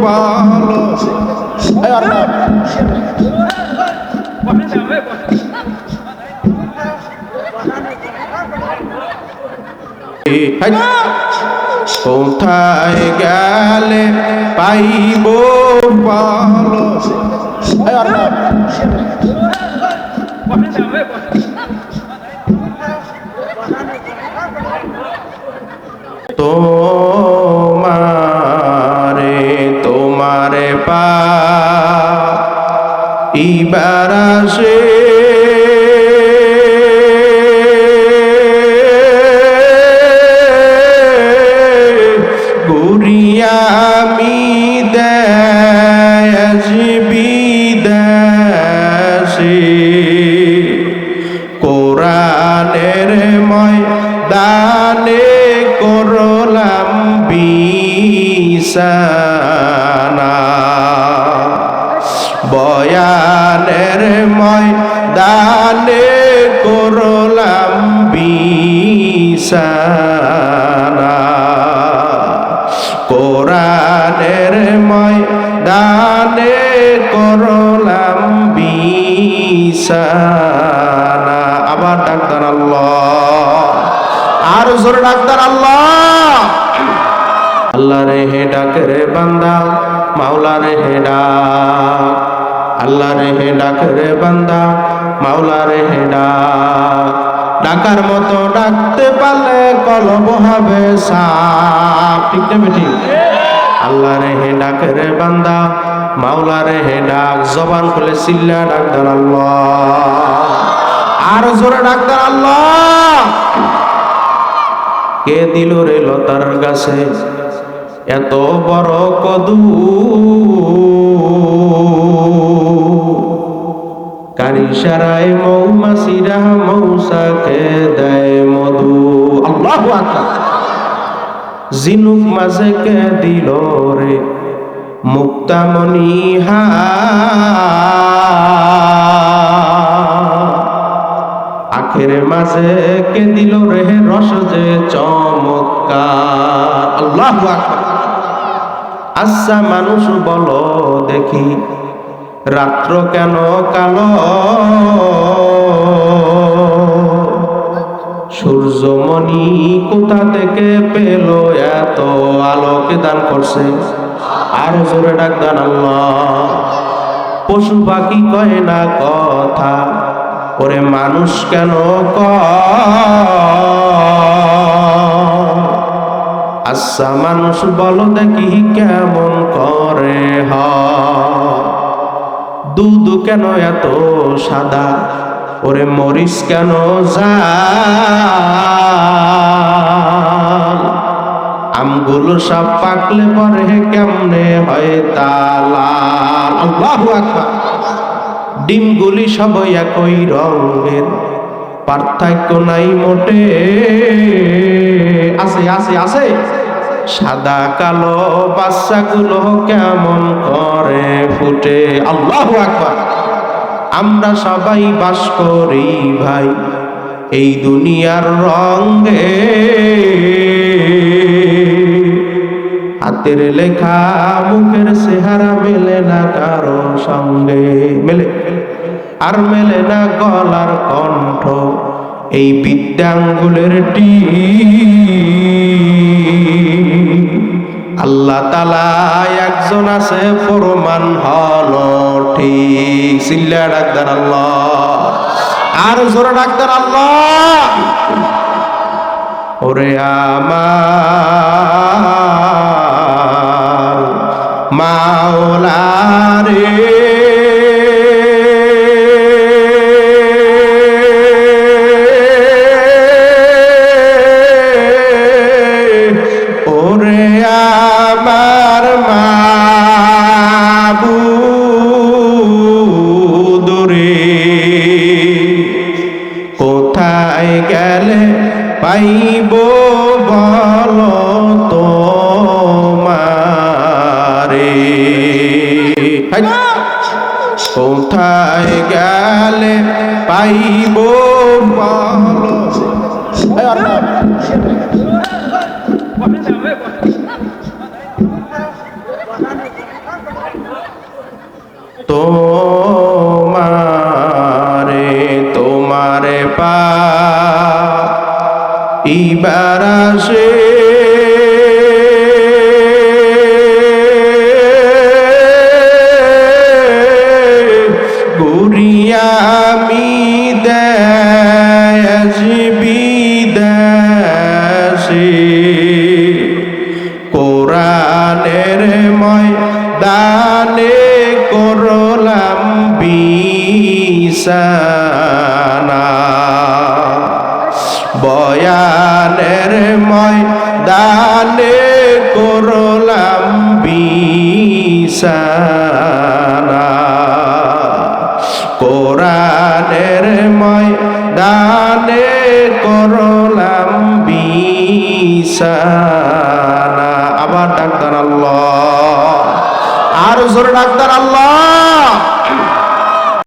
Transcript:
ভালো কোথায় গেলে পাইব ভালো তোমারে পাইবার আসে আমি দেশ বিদেশে কোরআনের ময়দানে করলাম বিছানা বয়ানের ময়দানে করলাম বিছানা কোরআনের ময়দানে করলাম বিছানা। আবার ডাক্তার আল্লাহ, আর জোরে ডাক্তার আল্লাহ। আল্লাহ রে হে ডাক রে বান্দা, মাওলা রে হে ডাক। আল্লাহ রে হে ডাক রে বান্দা, মাওলা রে হে ডাক। ডাকার মতো ডাকতে পারলে কলব হবে সাফ, ঠিক না বেটি? আল্লাহ রে হে ডাক রে বান্দা, মাওলা রে হে ডাক। জবান খুলে চিল্লা ডাক্তার আল্লাহ, আর জোরে ডাক্তার আল্লাহ। কে দিল রে লতার গাছে এত বড় কদু, কারি সারায় মৌমাছিরা মৌসাকে দেয় মধু। আল্লাহু আকবার। জিনুক মাঝে কে দিল রে মুক্তামণি হা, আখের মাঝে কে দিল রে রস যে চমৎকার। আল্লাহু আকবার। আচ্ছা মানুষ বলো দেখি রাত্র কেন কালো, সূর্যমণি কোথা থেকে পেল এত আলোকে দান করছে? আর জোরে ডাক দান আল্লাহ। পশু পাখি কয় না কথা, ওরে মানুষ কেন আচ্ছা মানুষ বলো দেখি কেমন করে হয়? দুধ কেন এত সাদা, ওরে মরিচ কেন জাল? আমগুলো সব পাকলে পরে কেমনে হয় তালাল? আল্লাহু আকবার। ডিমগুলি সব একই রঙের, পার্থক্য নাই মোটে। আছে আছে আছে, সাদা কালো বাচ্চাগুলো কেমন করে ফুটে? আল্লাহু আকবার। আমরা সবাই বাস করি ভাই এই দুনিয়ার রঙে, হাতের লেখা মুখের চেহারা মেলে না কারো সঙ্গে, মেলে আর মেলে না গলার কণ্ঠ এই বিদ্যাঙ্গুলের টি। আল্লাহ তাআলা একজন আছে প্রমাণ হলো ঠিক। চিল্লা ডাক্তার আল্লাহ, আর জোরে ডাক্তার আল্লাহ। ওরে আমার মাওলা রে, পাইব বলো তোমারে? কোথায় গেলে পাইব বলো? তোমারে তোমারে পা ইবার আসে গুরিয়া আমি দেশ বিদেশে কোরআনের ময়দানে করলাম বিছানা বয়ানের ময়দানে করলাম বিছানা কোরআনের ময়দানে করলাম বিছানা। আবার ডাক্তার আল্লাহ, আর জোরে ডাক্তার আল্লাহ।